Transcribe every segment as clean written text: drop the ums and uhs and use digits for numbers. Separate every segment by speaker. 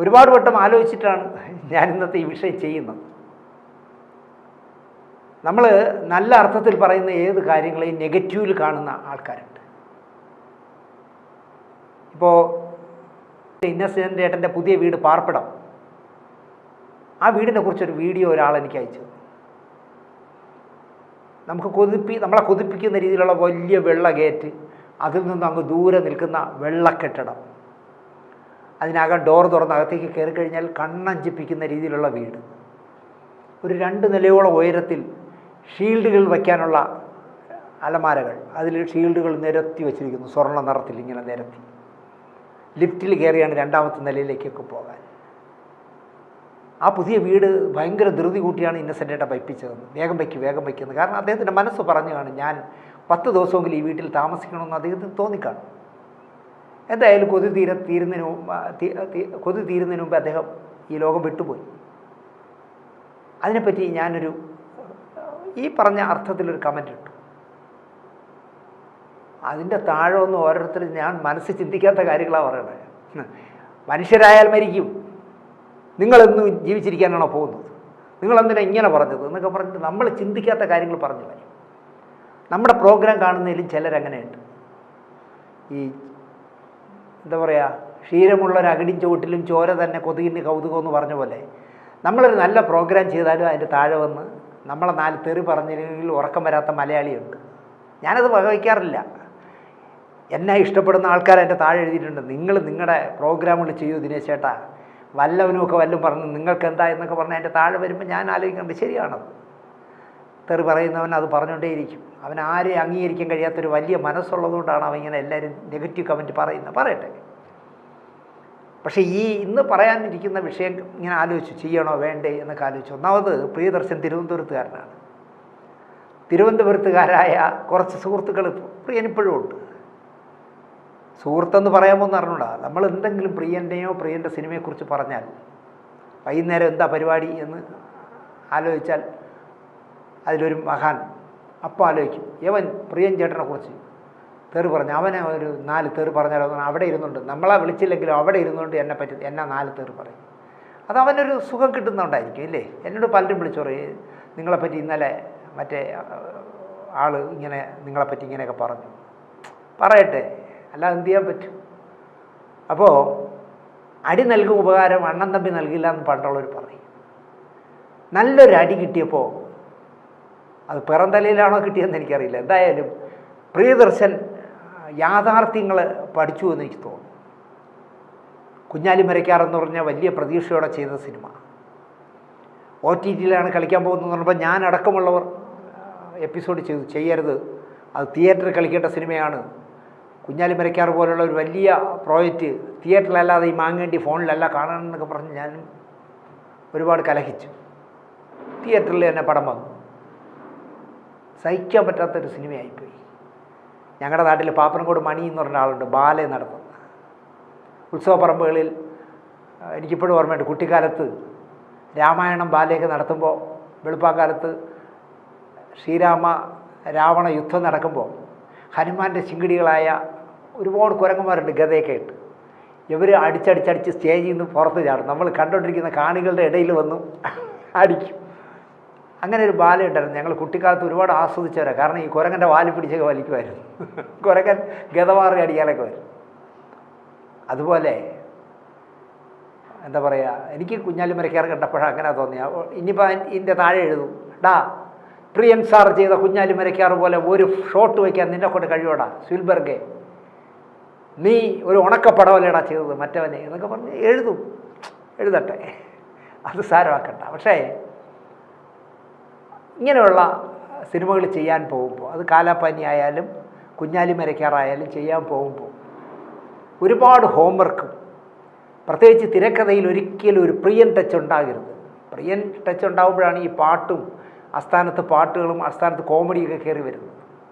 Speaker 1: ഒരുപാട് വട്ടം ആലോചിച്ചിട്ടാണ് ഞാൻ ഇന്നത്തെ ഈ വിഷയം ചെയ്യുന്നത്. നമ്മൾ നല്ല അർത്ഥത്തിൽ പറയുന്ന ഏത് കാര്യങ്ങളെയും നെഗറ്റീവിൽ കാണുന്ന ആൾക്കാരുണ്ട്. ഇപ്പോൾ ഇന്നസെൻ്റ് ഏട്ടൻ്റെ പുതിയ വീട് പാർപ്പിടം, ആ വീടിനെ കുറിച്ചൊരു വീഡിയോ ഒരാൾ എനിക്ക് അയച്ചു. നമ്മളെ കൊതിപ്പിക്കുന്ന രീതിയിലുള്ള വലിയ വെള്ള ഗേറ്റ്, അതിൽ നിന്ന് അങ്ങ് ദൂരെ നിൽക്കുന്ന വെള്ളക്കെട്ടിടം, അതിനകം ഡോർ തുറന്ന് അകത്തേക്ക് കയറി കഴിഞ്ഞാൽ കണ്ണഞ്ചിപ്പിക്കുന്ന രീതിയിലുള്ള വീട്, ഒരു 2 നിലയോളം ഉയരത്തിൽ ഷീൽഡുകൾ വയ്ക്കാനുള്ള അലമാരകൾ, അതിൽ ഷീൽഡുകൾ നിരത്തി വച്ചിരിക്കുന്നു, സ്വർണ്ണ നിറത്തിൽ ഇങ്ങനെ നിരത്തി. ലിഫ്റ്റിൽ കയറിയാണ് 2ാമത്തെ നിലയിലേക്കൊക്കെ പോകാൻ. ആ പുതിയ വീട് ഭയങ്കര ധൃതി കൂട്ടിയാണ് ഇന്നസെൻ്റേട്ട വയ്പ്പിച്ചതെന്ന്. വേഗം വയ്ക്കുന്നത്. കാരണം അദ്ദേഹത്തിൻ്റെ മനസ്സ് പറഞ്ഞു കാണും, ഞാൻ 10 ദിവസമെങ്കിലും ഈ വീട്ടിൽ താമസിക്കണമെന്ന് അദ്ദേഹത്തിന് തോന്നിക്കാണും. എന്തായാലും കൊതി തീരുന്നതിന് മുമ്പ് അദ്ദേഹം ഈ ലോകം വിട്ടുപോയി. അതിനെപ്പറ്റി ഞാനൊരു ഈ പറഞ്ഞ അർത്ഥത്തിലൊരു കമൻ്റ് ഇട്ടു. അതിൻ്റെ താഴെ ഒന്ന് ഓരോരുത്തരും ഞാൻ മനസ്സിൽ ചിന്തിക്കാത്ത കാര്യങ്ങളാണ് പറയണത്. മനുഷ്യരായാൽ മരിക്കും, നിങ്ങളെന്നും ജീവിച്ചിരിക്കാനാണോ പോകുന്നത്, നിങ്ങളെന്തിനാ ഇങ്ങനെ പറഞ്ഞത് എന്നൊക്കെ പറഞ്ഞിട്ട് നമ്മൾ ചിന്തിക്കാത്ത കാര്യങ്ങൾ പറഞ്ഞു വരും. നമ്മുടെ പ്രോഗ്രാം കാണുന്നതിലും ചിലരങ്ങനെയുണ്ട്. ഈ എന്താ പറയുക, ക്ഷീരമുള്ളൊരു അകിടിൻ ചുവട്ടിലും ചോര തന്നെ കൊതുകിന് കൗതുകം എന്ന് പറഞ്ഞ പോലെ, നമ്മളൊരു നല്ല പ്രോഗ്രാം ചെയ്താലും അതിൻ്റെ താഴെ വന്ന് നമ്മളെ 4 തെറി പറഞ്ഞില്ലെങ്കിൽ ഉറക്കം വരാത്ത മലയാളിയുണ്ട്. ഞാനത് വകവയ്ക്കാറില്ല. എന്നെ ഇഷ്ടപ്പെടുന്ന ആൾക്കാർ എൻ്റെ താഴെ എഴുതിയിട്ടുണ്ട്, നിങ്ങൾ നിങ്ങളുടെ പ്രോഗ്രാമുകൾ ചെയ്യൂ ദിനേശ് ചേട്ടാ, വല്ലവനുമൊക്കെ വല്ലതും പറഞ്ഞു നിങ്ങൾക്ക് എന്താ എന്നൊക്കെ പറഞ്ഞാൽ എൻ്റെ താഴെ വരുമ്പോൾ ഞാൻ ആലോചിക്കുന്നുണ്ട്, ശരിയാണത്. തെറി പറയുന്നവൻ അത് പറഞ്ഞുകൊണ്ടേയിരിക്കും. അവൻ ആരെയും അംഗീകരിക്കാൻ കഴിയാത്തൊരു വലിയ മനസ്സുള്ളതുകൊണ്ടാണ് അവൻ ഇങ്ങനെ എല്ലാവരും നെഗറ്റീവ് കമൻറ്റ് പറയട്ടെ. പക്ഷേ ഈ ഇന്ന് പറയാനിരിക്കുന്ന വിഷയം ഇങ്ങനെ ആലോചിച്ചു, ചെയ്യണോ വേണ്ടേ എന്നൊക്കെ ആലോചിച്ചു. ഒന്നാമത് പ്രിയദർശൻ തിരുവനന്തപുരത്തുകാരനാണ്. തിരുവനന്തപുരത്തുകാരായ കുറച്ച് സുഹൃത്തുക്കൾ പ്രിയനിപ്പോഴും ഉണ്ട്. സുഹൃത്തെന്ന് പറയാമോ എന്ന് അറിഞ്ഞൂടാ. നമ്മൾ എന്തെങ്കിലും പ്രിയൻ്റെയോ പ്രിയൻ്റെ സിനിമയെക്കുറിച്ച് പറഞ്ഞാൽ വൈകുന്നേരം എന്താ പരിപാടി എന്ന് ആലോചിച്ചാൽ അതിലൊരു മഹാൻ അപ്പം ആലോചിക്കും, യവൻ പ്രിയൻ ചേട്ടനെ കുറിച്ച് തെറി പറഞ്ഞു, അവനെ ഒരു 4 തെറി പറഞ്ഞാലോ, അവിടെ ഇരുന്നുണ്ട്, നമ്മളെ വിളിച്ചില്ലെങ്കിലും അവിടെ ഇരുന്നുകൊണ്ട് എന്നെ 4 തെറി പറയും. അത് അവനൊരു സുഖം കിട്ടുന്നുണ്ടായിരിക്കും ഇല്ലേ. എന്നോട് പലരും വിളിച്ചു പറയും, നിങ്ങളെപ്പറ്റി ഇന്നലെ മറ്റേ ആൾ ഇങ്ങനെ നിങ്ങളെപ്പറ്റി ഇങ്ങനെയൊക്കെ പറഞ്ഞു. പറയട്ടെ, അല്ലാതെ എന്ത് ചെയ്യാൻ പറ്റും. അപ്പോൾ അടി നൽകും ഉപകാരം അണ്ണൻ തമ്പി നൽകില്ല എന്ന് പണ്ടുള്ളവർ പറയും. നല്ലൊരു അടി കിട്ടിയപ്പോൾ അത് പിറന്തലയിലാണോ കിട്ടിയെന്ന് എനിക്കറിയില്ല. എന്തായാലും പ്രിയദർശൻ യാഥാർത്ഥ്യങ്ങൾ പഠിച്ചു എന്ന് എനിക്ക് തോന്നുന്നു. കുഞ്ഞാലി മരയ്ക്കാറെന്ന് പറഞ്ഞാൽ വലിയ പ്രതീക്ഷയോടെ ചെയ്ത സിനിമ OTTയിലാണ് കളിക്കാൻ പോകുന്നതെന്ന് പറഞ്ഞപ്പോൾ ഞാൻ അടക്കമുള്ളവർ എപ്പിസോഡ് ചെയ്യരുത്, അത് തിയേറ്ററിൽ കളിക്കേണ്ട സിനിമയാണ്. കുഞ്ഞാലി മരയ്ക്കാർ പോലുള്ള ഒരു വലിയ പ്രോജക്റ്റ് തിയേറ്ററിലല്ലാതെ ഈ മാങ്ങേണ്ടി ഫോണിലല്ല കാണണമെന്നൊക്കെ പറഞ്ഞ് ഞാൻ ഒരുപാട് കലഹിച്ചു. തിയേറ്ററിൽ തന്നെ പടം വന്നു. സഹിക്കാൻ പറ്റാത്തൊരു സിനിമയായിപ്പോയി. ഞങ്ങളുടെ നാട്ടിൽ പാപ്പനംകോട് മണി എന്ന് പറഞ്ഞ ആളുണ്ട്, ബാലെ നടത്തും ഉത്സവപ്പറമ്പുകളിൽ. എനിക്കിപ്പോഴും ഓർമ്മയുണ്ട്, കുട്ടിക്കാലത്ത് രാമായണം ബാലയൊക്കെ നടത്തുമ്പോൾ വെളുപ്പാക്കാലത്ത് ശ്രീരാമ രാവണ യുദ്ധം നടക്കുമ്പോൾ ഹനുമാൻ്റെ ചിങ്കിടികളായ ഒരുപാട് കുരങ്ങന്മാരുണ്ട് ഗതയൊക്കെ ഇട്ട്. ഇവർ അടിച്ചടിച്ചടിച്ച് സ്റ്റേജിൽ നിന്ന് പുറത്ത് ചാടും. നമ്മൾ കണ്ടുകൊണ്ടിരിക്കുന്ന കാണികളുടെ ഇടയിൽ വന്നു അടിക്കും. അങ്ങനെ ഒരു ബാല ഉണ്ടായിരുന്നു. ഞങ്ങൾ കുട്ടിക്കാലത്ത് ഒരുപാട് ആസ്വദിച്ചവരാണ്. കാരണം ഈ കുരങ്ങൻ്റെ വാല് പിടിച്ചൊക്കെ വലിക്കുമായിരുന്നു. കുരങ്ങൻ ഗതമാറി അടിക്കാനൊക്കെ വരും. അതുപോലെ എന്താ പറയുക, എനിക്ക് കുഞ്ഞാലി മരയ്ക്കാർ കണ്ടപ്പോഴാണ് അങ്ങനെ തോന്നിയ. ഇനിയിപ്പോൾ ഇതിൻ്റെ താഴെ എഴുതും, ഡാ പ്രിയൻ സാർ ചെയ്ത കുഞ്ഞാലി മരയ്ക്കാർ പോലെ ഒരു ഷോട്ട് വയ്ക്കാൻ നിന്നെ കൊണ്ട് കഴിയോടാ സ്വിൽബർഗെ, നീ ഒരു ഉണക്കപ്പടമല്ലേടാ ചെയ്തത് മറ്റവനെ എന്നൊക്കെ പറഞ്ഞ് എഴുതട്ടെ, അത് സാരമാക്കണ്ട. പക്ഷേ ഇങ്ങനെയുള്ള സിനിമകൾ ചെയ്യാൻ പോകുമ്പോൾ, അത് കാലാപ്പാനി ആയാലും കുഞ്ഞാലി മരയ്ക്കാറായാലും ചെയ്യാൻ പോകുമ്പോൾ ഒരുപാട് ഹോംവർക്കും, പ്രത്യേകിച്ച് തിരക്കഥയിൽ ഒരിക്കലും ഒരു പ്രിയൻ ടച്ച് ഉണ്ടാകരുത്. പ്രിയൻ ടച്ച് ഉണ്ടാകുമ്പോഴാണ് ഈ പാട്ടും അസ്ഥാനത്ത് പാട്ടുകളും അസ്ഥാനത്ത് കോമഡിയൊക്കെ കയറി വരുന്നത്.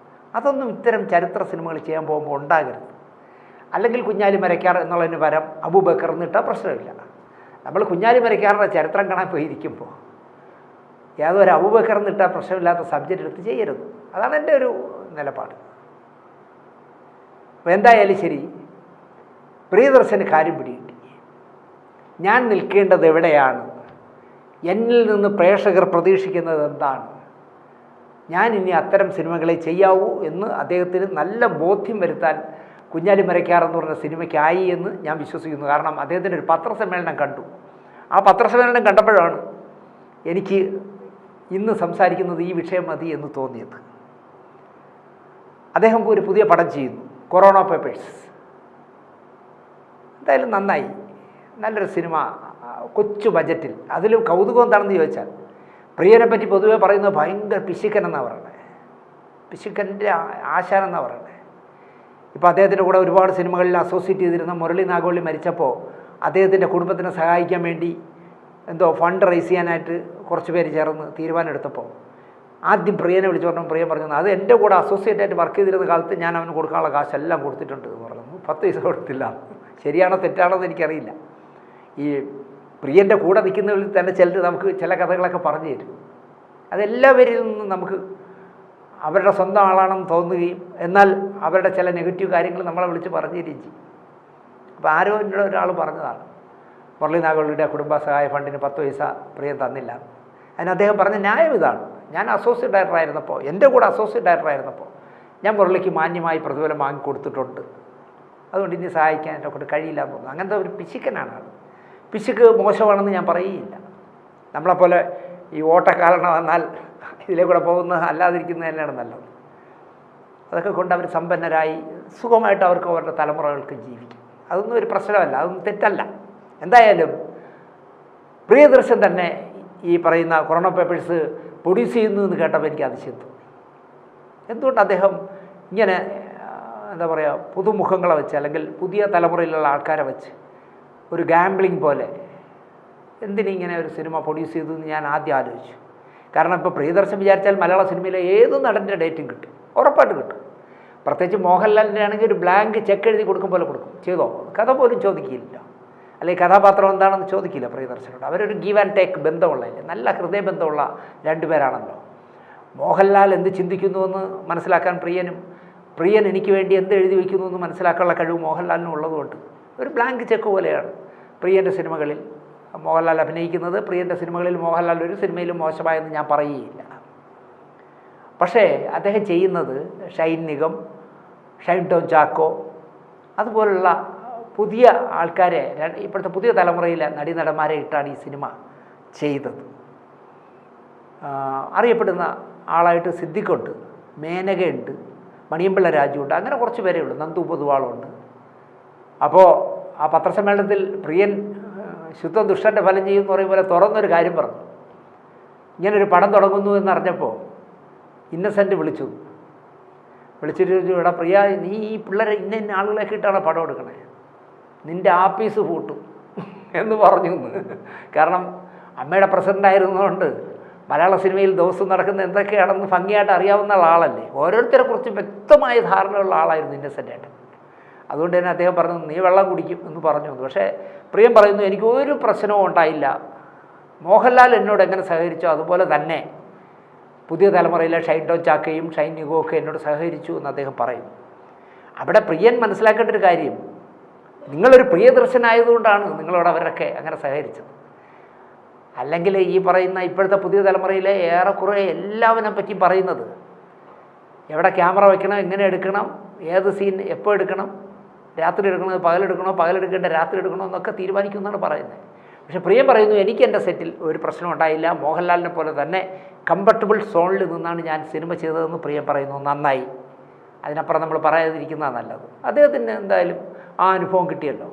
Speaker 1: അതൊന്നും ഇത്തരം ചരിത്ര സിനിമകൾ ചെയ്യാൻ പോകുമ്പോൾ ഉണ്ടാകരുത്. അല്ലെങ്കിൽ കുഞ്ഞാലി മരയ്ക്കാർ എന്നുള്ളതിന് പകരം അബൂബക്കർ എന്നിട്ടാൽ പ്രശ്നമില്ല. നമ്മൾ കുഞ്ഞാലി മരയ്ക്കാറുടെ ചരിത്രം കാണാൻ പോയിരിക്കുമ്പോൾ യാതൊരു അബൂബക്കർ എന്നിട്ടാൽ പ്രശ്നമില്ലാത്ത സബ്ജക്റ്റ് എടുത്ത് ചെയ്യരുത്. അതാണ് എൻ്റെ ഒരു നിലപാട്. അപ്പോൾ എന്തായാലും ശരി, പ്രിയദർശന് കാര്യം പിടികിട്ടി. ഞാൻ നിൽക്കേണ്ടത് എവിടെയാണ്, എന്നിൽ നിന്ന് പ്രേക്ഷകർ പ്രതീക്ഷിക്കുന്നത് എന്താണ്, ഞാൻ ഇനി അത്തരം സിനിമകളെ ചെയ്യാവൂ എന്ന് അദ്ദേഹത്തിന് നല്ല ബോധ്യം വരുത്താൻ കുഞ്ഞാലി മരയ്ക്കാർ എന്ന് പറഞ്ഞ സിനിമയ്ക്കായി എന്ന് ഞാൻ വിശ്വസിക്കുന്നു. കാരണം അദ്ദേഹത്തിൻ്റെ ഒരു പത്രസമ്മേളനം കണ്ടു. ആ പത്രസമ്മേളനം കണ്ടപ്പോഴാണ് എനിക്ക് ഇന്ന് സംസാരിക്കുന്നത് ഈ വിഷയം മതി എന്ന് തോന്നിയത്. അദ്ദേഹം ഒരു പുതിയ പടം ചെയ്യുന്നു, കൊറോണ പേപ്പേഴ്സ്. എന്തായാലും നന്നായി, നല്ലൊരു സിനിമ, കൊച്ചു ബജറ്റിൽ. അതിലും കൗതുകം എന്താണെന്ന് ചോദിച്ചാൽ, പ്രിയനെ പറ്റി പൊതുവെ പറയുന്നത് ഭയങ്കര പിശുക്കൻ എന്നാണ് പറയുന്നത്, പിശുക്കൻ്റെ ആശാൻ എന്നാണ് പറയുന്നത്. ഇപ്പോൾ അദ്ദേഹത്തിൻ്റെ കൂടെ ഒരുപാട് സിനിമകളിൽ അസോസിയേറ്റ് ചെയ്തിരുന്ന മുരളി നാഗവള്ളി മരിച്ചപ്പോൾ അദ്ദേഹത്തിൻ്റെ കുടുംബത്തിനെ സഹായിക്കാൻ വേണ്ടി എന്തോ ഫണ്ട് റൈസ് ചെയ്യാനായിട്ട് കുറച്ച് പേര് ചേർന്ന് തീരുമാനമെടുത്തപ്പോൾ ആദ്യം പ്രിയനെ വിളിച്ചു പറഞ്ഞു. പ്രിയൻ പറഞ്ഞു, അത് എൻ്റെ കൂടെ അസോസിയേറ്റ് ആയിട്ട് വർക്ക് ചെയ്തിരുന്ന കാലത്ത് ഞാൻ അവന് കൊടുക്കാനുള്ള കാശെല്ലാം കൊടുത്തിട്ടുണ്ട് എന്ന് പറഞ്ഞു. 10 പൈസ കൊടുത്തില്ല. ശരിയാണോ തെറ്റാണോ എന്ന് എനിക്കറിയില്ല. ഈ പ്രിയൻ്റെ കൂടെ നിൽക്കുന്നവരിൽ തന്നെ ചിലർ നമുക്ക് ചില കഥകളൊക്കെ പറഞ്ഞു തരും. അതെല്ലാവരിൽ നിന്നും നമുക്ക് അവരുടെ സ്വന്തം ആളാണെന്ന് തോന്നുകയും എന്നാൽ അവരുടെ ചില നെഗറ്റീവ് കാര്യങ്ങൾ നമ്മളെ വിളിച്ച് പറഞ്ഞു തരികയും ചെയ്യും. അപ്പോൾ ആരോ എന്നോട് ഒരാൾ പറഞ്ഞതാണ്, മുരളി നാഗവള്ളിയുടെ കുടുംബ സഹായ ഫണ്ടിന് 10 പൈസ പ്രിയൻ തന്നില്ല. അതിന് അദ്ദേഹം പറഞ്ഞ ന്യായം ഇതാണ്, ഞാൻ അസോസിയേറ്റ് ഡയറക്ടർ ആയിരുന്നപ്പോൾ, എൻ്റെ കൂടെ അസോസിയേറ്റ് ഡയറക്ടർ ആയിരുന്നപ്പോൾ ഞാൻ മുരളിക്ക് മാന്യമായി പ്രതിഫലം വാങ്ങിക്കൊടുത്തിട്ടുണ്ട്, അതുകൊണ്ട് ഇനി സഹായിക്കാൻ എന്നെ കൊണ്ട് കഴിയില്ല എന്ന് തോന്നുന്നു. അങ്ങനത്തെ ഒരു പിശുക്കനാണ് അത്. പിശുക്ക് മോശമാണെന്ന് ഞാൻ പറയുകയില്ല. നമ്മളെപ്പോലെ ഈ ഓട്ടക്കാലണം വന്നാൽ ഇതിലേ കൂടെ പോകുന്നത് അല്ലാതിരിക്കുന്നത് തന്നെയാണ് നല്ലത്. അതൊക്കെ കൊണ്ട് അവർ സമ്പന്നരായി സുഖമായിട്ട് അവർക്ക് അവരുടെ തലമുറകൾക്ക് ജീവിക്കും. അതൊന്നും ഒരു പ്രശ്നമല്ല, അതൊന്നും തെറ്റല്ല. എന്തായാലും പ്രിയദർശൻ തന്നെ ഈ പറയുന്ന കൊറോണ പേപ്പേഴ്സ് പ്രൊഡ്യൂസ് ചെയ്യുന്നു എന്ന് കേട്ടപ്പോൾ എനിക്ക് അതിശയം തോന്നി. എന്തുകൊണ്ട് അദ്ദേഹം ഇങ്ങനെ എന്താ പറയുക, പുതുമുഖങ്ങളെ വെച്ച് അല്ലെങ്കിൽ പുതിയ തലമുറയിലുള്ള ആൾക്കാരെ വെച്ച് ഒരു ഗാംബ്ലിങ് പോലെ എന്തിനിങ്ങനെ ഒരു സിനിമ പ്രൊഡ്യൂസ് ചെയ്തു എന്ന് ഞാൻ ആദ്യം ആലോചിച്ചു. കാരണം ഇപ്പോൾ പ്രിയദർശൻ വിചാരിച്ചാൽ മലയാള സിനിമയിലെ ഏത് നടൻ്റെ ഡേറ്റും കിട്ടും, ഉറപ്പായിട്ട് കിട്ടും. പ്രത്യേകിച്ച് മോഹൻലാലിൻ്റെ ആണെങ്കിൽ ഒരു ബ്ലാങ്ക് ചെക്ക് എഴുതി കൊടുക്കും പോലെ കൊടുക്കും, ചെയ്തോ, കഥ പോലും ചോദിക്കില്ല, അല്ലെങ്കിൽ കഥാപാത്രം എന്താണെന്ന് ചോദിക്കില്ല പ്രിയദർശനോട്. അവരൊരു ഗീവ് ആൻഡ് ടേക്ക് ബന്ധമുള്ളതല്ലേ, നല്ല ഹൃദയബന്ധമുള്ള രണ്ടുപേരാണല്ലോ. മോഹൻലാൽ എന്ത് ചിന്തിക്കുന്നുവെന്ന് മനസ്സിലാക്കാൻ പ്രിയൻ എനിക്ക് വേണ്ടി എന്ത് എഴുതി വയ്ക്കുന്നു എന്ന് മനസ്സിലാക്കാനുള്ള കഴിവ് മോഹൻലാലിനും ഉള്ളതുകൊണ്ട് ഒരു ബ്ലാങ്ക് ചെക്ക് പോലെയാണ് പ്രിയൻ്റെ സിനിമകളിൽ മോഹൻലാൽ അഭിനയിക്കുന്നത്. പ്രിയൻ്റെ സിനിമകളിൽ മോഹൻലാൽ ഒരു സിനിമയിലും മോശമായെന്ന് ഞാൻ പറയുകയില്ല. പക്ഷേ അദ്ദേഹം ചെയ്യുന്നത് ഷൈൻ നിഗം, ഷൈൻ ടോം ചാക്കോ അതുപോലുള്ള പുതിയ ആൾക്കാരെ, ഇപ്പോഴത്തെ പുതിയ തലമുറയിലെ നടീനടന്മാരെ ഇട്ടാണ് ഈ സിനിമ ചെയ്തത്. അറിയപ്പെടുന്ന ആളായിട്ട് സിദ്ദിഖുണ്ട്, മേനകയുണ്ട്, മണിയമ്പിള്ള രാജുവുണ്ട്, അങ്ങനെ കുറച്ച് പേരേ ഉള്ളൂ, നന്ദു പൊതുവാളുണ്ട്. അപ്പോൾ ആ പത്രസമ്മേളനത്തിൽ പ്രിയൻ ശുദ്ധ ദുഷ്ടൻ്റെ ഫലം ചെയ്യുമെന്ന് പറയും പോലെ തുറന്നൊരു കാര്യം പറഞ്ഞു. ഇങ്ങനൊരു പടം തുടങ്ങുന്നു എന്നറിഞ്ഞപ്പോൾ ഇന്നസെൻ്റ് വിളിച്ചിട്ട് ഇവിടെ പ്രിയ, നീ ഈ പിള്ളേരെ ഇന്ന ആളുകളെയൊക്കെ ഇട്ടാണ് പടം എടുക്കണേ, നിൻ്റെ ആപ്പീസ് പൂട്ടും എന്ന് പറഞ്ഞു. കാരണം അമ്മയുടെ പ്രസിഡൻ്റ് ആയിരുന്നതുകൊണ്ട് മലയാള സിനിമയിൽ ദിവസം നടക്കുന്ന എന്തൊക്കെയാണെന്ന് ഭംഗിയായിട്ട് അറിയാവുന്ന ആളല്ലേ, ഓരോരുത്തരെ കുറിച്ച് വ്യക്തമായ ധാരണയുള്ള ആളായിരുന്നു ഇന്നസെൻ്റായിട്ട്. അതുകൊണ്ട് തന്നെ അദ്ദേഹം പറഞ്ഞു, നീ വെള്ളം കുടിക്കും എന്ന് പറഞ്ഞു. പക്ഷേ പ്രിയം പറയുന്നു, എനിക്കൊരു പ്രശ്നവും ഉണ്ടായില്ല, മോഹൻലാൽ എന്നോട് എങ്ങനെ സഹകരിച്ചോ അതുപോലെ തന്നെ പുതിയ തലമുറയിലെ ഷൈൻ ടോം ചാക്കയും ഷൈൻ നിഗവും ഒക്കെ എന്നോട് സഹകരിച്ചു എന്ന് അദ്ദേഹം പറയും. അവിടെ പ്രിയൻ മനസ്സിലാക്കേണ്ട ഒരു കാര്യം, നിങ്ങളൊരു പ്രിയദർശനായതുകൊണ്ടാണ് നിങ്ങളോട് അവരൊക്കെ അങ്ങനെ സഹകരിച്ചത്. അല്ലെങ്കിൽ ഈ പറയുന്ന ഇപ്പോഴത്തെ പുതിയ തലമുറയിലെ ഏറെക്കുറെ എല്ലാവരെ പറ്റിയും പറയുന്നത് എവിടെ ക്യാമറ വയ്ക്കണം, എങ്ങനെ എടുക്കണം, ഏത് സീൻ എപ്പോൾ എടുക്കണം, രാത്രി എടുക്കണത് പകലെടുക്കണോ, പകലെടുക്കേണ്ട രാത്രി എടുക്കണോ എന്നൊക്കെ തീരുമാനിക്കുമെന്നാണ് പറയുന്നത്. പക്ഷേ പ്രിയം പറയുന്നു, എനിക്ക് എൻ്റെ സെറ്റിൽ ഒരു പ്രശ്നം ഉണ്ടായില്ല, മോഹൻലാലിനെ പോലെ തന്നെ കംഫർട്ടബിൾ സോണിൽ നിന്നാണ് ഞാൻ സിനിമ ചെയ്തതെന്ന് പ്രിയം പറയുന്നു. നന്നായി, അതിനപ്പുറം നമ്മൾ പറയാതിരിക്കുന്നതാണ് നല്ലത്. അദ്ദേഹത്തിന് എന്തായാലും ആ അനുഭവം കിട്ടിയല്ലോ,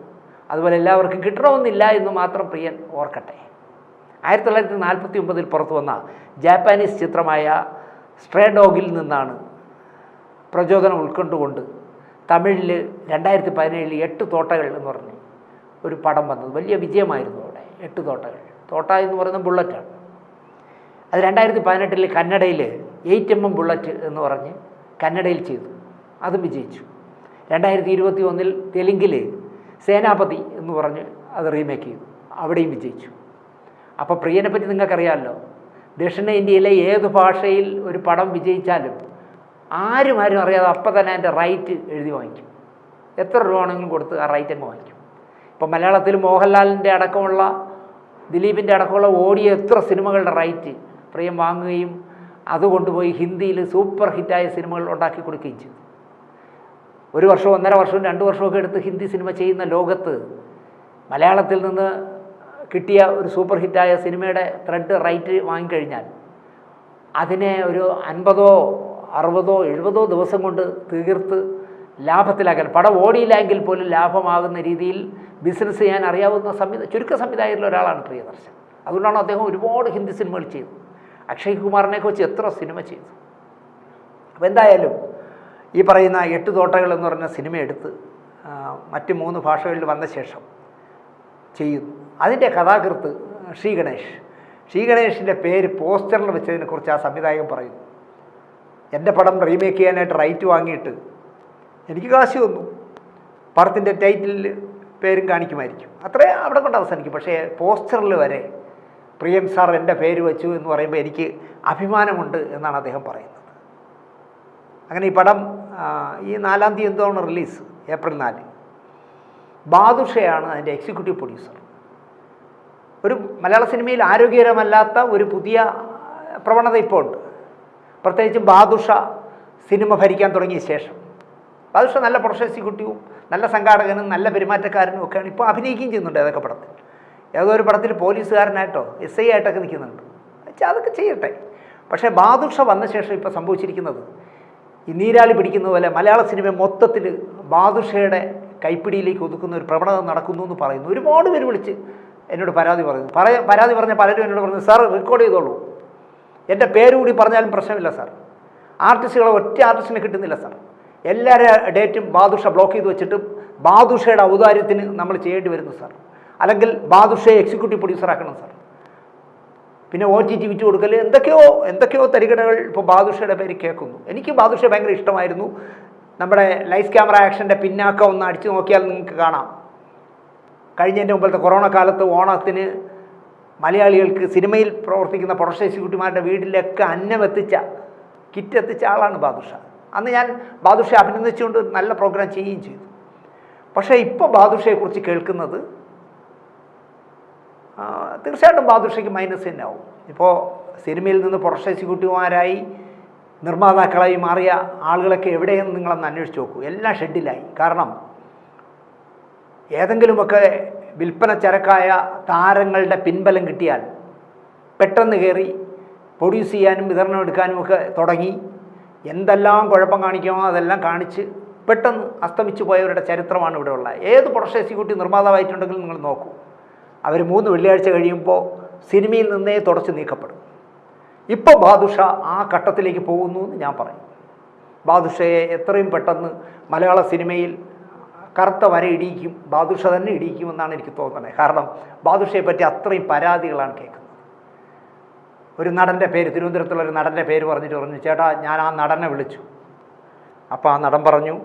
Speaker 1: അതുപോലെ എല്ലാവർക്കും കിട്ടണമെന്നില്ല എന്ന് മാത്രം പ്രിയൻ ഓർക്കട്ടെ. 1949 പുറത്തു വന്ന ജാപ്പാനീസ് ചിത്രമായ സ്ട്രേ ഡോഗിൽ നിന്നാണ് പ്രചോദനം ഉൾക്കൊണ്ടുകൊണ്ട് തമിഴിൽ 2017 8 തോട്ടകൾ എന്ന് പറഞ്ഞ് ഒരു പടം വന്നത്. വലിയ വിജയമായിരുന്നു അവിടെ. 8 തോട്ടകൾ, തോട്ട എന്ന് പറയുന്നത് ബുള്ളറ്റാണ്. അത് 2018 കന്നഡയിൽ 8mm ബുള്ളറ്റ് എന്ന് പറഞ്ഞ് കന്നഡയിൽ ചെയ്തു, അതും വിജയിച്ചു. 2021 തെലുങ്കിൽ സേനാപതി എന്ന് പറഞ്ഞ് അത് റീമേക്ക് ചെയ്തു, അവിടെയും വിജയിച്ചു. അപ്പോൾ പ്രിയനെ പറ്റി നിങ്ങൾക്കറിയാമല്ലോ, ദക്ഷിണേന്ത്യയിലെ ഏത് ഭാഷയിൽ ഒരു പടം വിജയിച്ചാലും ആരും അറിയാതെ അപ്പം തന്നെ അതിൻ്റെ റൈറ്റ് എഴുതി വാങ്ങിക്കും. എത്ര രൂപ ആണെങ്കിലും കൊടുത്ത് ആ റൈറ്റ് അങ്ങ് വാങ്ങിക്കും. ഇപ്പം മലയാളത്തിൽ മോഹൻലാലിൻ്റെ അടക്കമുള്ള ദിലീപിൻ്റെ അടക്കമുള്ള ഓടിയ എത്ര സിനിമകളുടെ റൈറ്റ് പ്രിയം വാങ്ങുകയും അത് കൊണ്ടുപോയി ഹിന്ദിയിൽ സൂപ്പർ ഹിറ്റായ സിനിമകൾ ഉണ്ടാക്കി കൊടുക്കുകയും ചെയ്തു. ഒരു വർഷവും 1.5 വർഷവും 2 വർഷമൊക്കെ എടുത്ത് ഹിന്ദി സിനിമ ചെയ്യുന്ന ലോകത്ത് മലയാളത്തിൽ നിന്ന് കിട്ടിയ ഒരു സൂപ്പർ ഹിറ്റായ സിനിമയുടെ ത്രെഡ് റൈറ്റ് വാങ്ങിക്കഴിഞ്ഞാൽ അതിനെ ഒരു 50, 60, 70 ദിവസം കൊണ്ട് തീർത്ത് ലാഭത്തിലാക്കാൻ, പടം ഓടിയില്ലെങ്കിൽ പോലും ലാഭമാകുന്ന രീതിയിൽ ബിസിനസ് ചെയ്യാൻ അറിയാവുന്ന ചുരുക്ക സംവിധായകരിൽ ഒരാളാണ് പ്രിയദർശൻ. അതുകൊണ്ടാണ് അദ്ദേഹം ഒരുപാട് ഹിന്ദി സിനിമകൾ ചെയ്തത്. അക്ഷയ് കുമാറിനെയൊക്കെ വെച്ച് എത്ര സിനിമ ചെയ്തു. അപ്പോൾ എന്തായാലും ഈ പറയുന്ന 8 തോട്ടകൾ എന്ന് പറഞ്ഞ സിനിമ എടുത്ത് മറ്റ് 3 ഭാഷകളിൽ വന്ന ശേഷം ചെയ്യുന്നു. അതിൻ്റെ കഥാകൃത്ത് ശ്രീഗണേഷിൻ്റെ പേര് പോസ്റ്ററിൽ വെച്ചതിനെക്കുറിച്ച് ആ സംവിധായകൻ പറയുന്നു, എൻ്റെ പടം റീമേക്ക് ചെയ്യാനായിട്ട് റൈറ്റ് വാങ്ങിയിട്ട് എനിക്ക് കാശ് തന്നു, പടത്തിൻ്റെ ടൈറ്റിലിൽ പേരും കാണിക്കുമായിരിക്കും, അത്രേ അവിടെ കൊണ്ട് അവസാനിക്കും. പക്ഷേ പോസ്റ്ററിൽ വരെ പ്രിയം സാർ എൻ്റെ പേര് വെച്ചു എന്ന് പറയുമ്പോൾ എനിക്ക് അഭിമാനമുണ്ട് എന്നാണ് അദ്ദേഹം പറയുന്നത്. അങ്ങനെ ഈ പടം ഈ 4-ാം തീയതി എന്താണ് റിലീസ്, ഏപ്രിൽ 4. ബാദുഷയാണ് അതിൻ്റെ എക്സിക്യൂട്ടീവ് പ്രൊഡ്യൂസർ. ഒരു മലയാള സിനിമയിൽ ആരോഗ്യകരമല്ലാത്ത ഒരു പുതിയ പ്രവണത ഇപ്പോൾ ഉണ്ട്. പ്രത്യേകിച്ചും ബാദുഷ സിനിമ ഭരിക്കാൻ തുടങ്ങിയ ശേഷം. ബാദുഷ നല്ല പ്രൊഡക്ഷൻ എക്സിക്യൂട്ടീവും നല്ല സംഘാടകനും നല്ല പെരുമാറ്റക്കാരനും ഒക്കെയാണ്. ഇപ്പോൾ അഭിനയിക്കുകയും ചെയ്യുന്നുണ്ട് ഏതൊക്കെ പടത്തിൽ. ഏതോ ഒരു പടത്തിൽ പോലീസുകാരനായിട്ടോ SI ആയിട്ടൊക്കെ നിൽക്കുന്നുണ്ട്. അതൊക്കെ ചെയ്യട്ടെ. പക്ഷേ ബാദുഷ വന്ന ശേഷം ഇപ്പോൾ സംഭവിച്ചിരിക്കുന്നത് ഈ നീരാളി പിടിക്കുന്ന പോലെ മലയാള സിനിമ മൊത്തത്തിൽ ബാദുഷയുടെ കൈപ്പിടിയിലേക്ക് ഒതുക്കുന്ന ഒരു പ്രവണത നടക്കുന്നു എന്ന് പറയുന്നു. ഒരുപാട് പേര് വിളിച്ച് എന്നോട് പരാതി പറയുന്നു. പരാതി പറഞ്ഞ പലരും എന്നോട് പറഞ്ഞു, സാർ റെക്കോർഡ് ചെയ്തോളൂ, എൻ്റെ പേര് കൂടി പറഞ്ഞാലും പ്രശ്നമില്ല സാർ, ആർട്ടിസ്റ്റുകളെ ഒറ്റ ആർട്ടിസ്റ്റിനെ കിട്ടുന്നില്ല സാർ, എല്ലാവരുടെ ഡേറ്റും ബാദുഷ ബ്ലോക്ക് ചെയ്ത് വെച്ചിട്ട് ബാദുഷയുടെ ഔദാര്യത്തിന് നമ്മൾ ചെയ്യേണ്ടി വരുന്നു സാർ, അല്ലെങ്കിൽ ബാദുഷയെ എക്സിക്യൂട്ടീവ് പ്രൊഡ്യൂസർ ആക്കണം സാർ, പിന്നെ OTT വിറ്റ് കൊടുക്കൽ, എന്തൊക്കെയോ തരികടകൾ ഇപ്പോൾ ബാദുഷയുടെ പേര് കേൾക്കുന്നു. എനിക്ക് ബാദുഷയെ ഭയങ്കര ഇഷ്ടമായിരുന്നു. നമ്മുടെ ലൈഫ് ക്യാമറ ആക്ഷൻ്റെ പിന്നാക്കം ഒന്ന് അടിച്ചു നോക്കിയാൽ നിങ്ങൾക്ക് കാണാം. കഴിഞ്ഞതിൻ്റെ മുമ്പത്തെ കൊറോണ കാലത്ത് ഓണത്തിന് മലയാളികൾക്ക് സിനിമയിൽ പ്രവർത്തിക്കുന്ന പ്രൊഡക്ഷൻ എക്സിക്യൂട്ടീവുമാരുടെ വീട്ടിലൊക്കെ കിറ്റ് എത്തിച്ച ആളാണ് ബാദുഷ. അന്ന് ഞാൻ ബാദുഷയെ അഭിനന്ദിച്ചുകൊണ്ട് നല്ല പ്രോഗ്രാം ചെയ്യുകയും ചെയ്തു. പക്ഷേ ഇപ്പോൾ ബാദുഷയെക്കുറിച്ച് കേൾക്കുന്നത് തീർച്ചയായിട്ടും ബാദുഷയ്ക്ക് മൈനസ് തന്നെ ആവും. ഇപ്പോൾ സിനിമയിൽ നിന്ന് പ്രൊഡക്ഷൻ എക്സിക്യൂട്ടീവുമാരായി നിർമ്മാതാക്കളായി മാറിയ ആളുകളൊക്കെ എവിടെയെന്ന് നിങ്ങളൊന്ന് അന്വേഷിച്ച് നോക്കൂ. എല്ലാം ഷെഡിലായി. കാരണം ഏതെങ്കിലുമൊക്കെ വിൽപ്പന ചരക്കായ താരങ്ങളുടെ പിൻബലം കിട്ടിയാൽ പെട്ടെന്ന് കയറി പ്രൊഡ്യൂസ് ചെയ്യാനും വിതരണം എടുക്കാനും ഒക്കെ തുടങ്ങി എന്തെല്ലാം കുഴപ്പം കാണിക്കുമോ അതെല്ലാം കാണിച്ച് പെട്ടെന്ന് അസ്തമിച്ചു പോയവരുടെ ചരിത്രമാണ് ഇവിടെ ഉള്ളത്. ഏത് പ്രൊഡക്ഷൻ എക്സിക്യൂട്ടീവ് നിർമ്മാതാവായിട്ടുണ്ടെങ്കിലും നിങ്ങൾ നോക്കൂ, അവർ 3 വെള്ളിയാഴ്ച കഴിയുമ്പോൾ സിനിമയിൽ നിന്നേ തുടച്ച് നീക്കപ്പെടും. ഇപ്പോൾ ബാദുഷ ആ ഘട്ടത്തിലേക്ക് പോകുന്നു എന്ന് ഞാൻ പറയും. ബാദുഷയെ എത്രയും പെട്ടെന്ന് മലയാള സിനിമയിൽ കറുത്ത വര ഇടിയിക്കും, ബാദുഷ തന്നെ ഇടിയിക്കുമെന്നാണ് എനിക്ക് തോന്നുന്നത്. കാരണം ബാദുഷയെ പറ്റി അത്രയും പരാതികളാണ് കേൾക്കുന്നത്. ഒരു നടൻ്റെ പേര്, തിരുവനന്തപുരത്തുള്ള ഒരു നടൻ്റെ പേര് പറഞ്ഞു, ചേട്ടാ ഞാൻ ആ നടനെ വിളിച്ചു. അപ്പോൾ ആ നടൻ പറഞ്ഞു,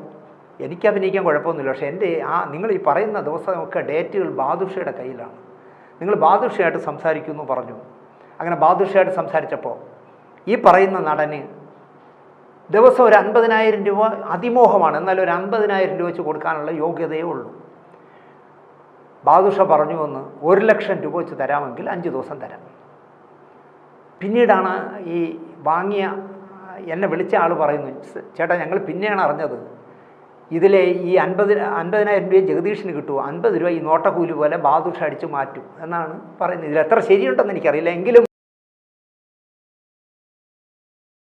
Speaker 1: എനിക്ക് അഭിനയിക്കാൻ കുഴപ്പമൊന്നുമില്ല, പക്ഷേ എൻ്റെ നിങ്ങൾ ഈ പറയുന്ന ദിവസമൊക്കെ ഡേറ്റുകൾ ബാദുഷയുടെ കയ്യിലാണ്, നിങ്ങൾ ബാദുഷയായിട്ട് സംസാരിക്കുമെന്ന് പറഞ്ഞു. അങ്ങനെ ബാദുഷയായിട്ട് സംസാരിച്ചപ്പോൾ ഈ പറയുന്ന നടന് ദിവസം ഒരു 50,000 രൂപ അതിമോഹമാണ്, എന്നാൽ ഒരു 50,000 രൂപ വെച്ച് കൊടുക്കാനുള്ള യോഗ്യതയേ ഉള്ളൂ. ബാദുഷ പറഞ്ഞു വന്ന് 1,00,000 രൂപ വെച്ച് തരാമെങ്കിൽ 5 ദിവസം തരാം. പിന്നീടാണ് ഈ എന്നെ വിളിച്ച ആൾ പറയുന്നു, ചേട്ടാ ഞങ്ങൾ പിന്നെയാണ് അറിഞ്ഞത് ഇതിലെ ഈ 50,000 രൂപ ജഗദീഷിന് കിട്ടുമോ, 50 രൂപ ഈ നോട്ടക്കൂലി പോലെ ബാദുഷ അടിച്ച് മാറ്റും എന്നാണ് പറയുന്നത്. ഇതിൽ എത്ര ശരിയുണ്ടെന്ന് എനിക്കറിയില്ല, എങ്കിലും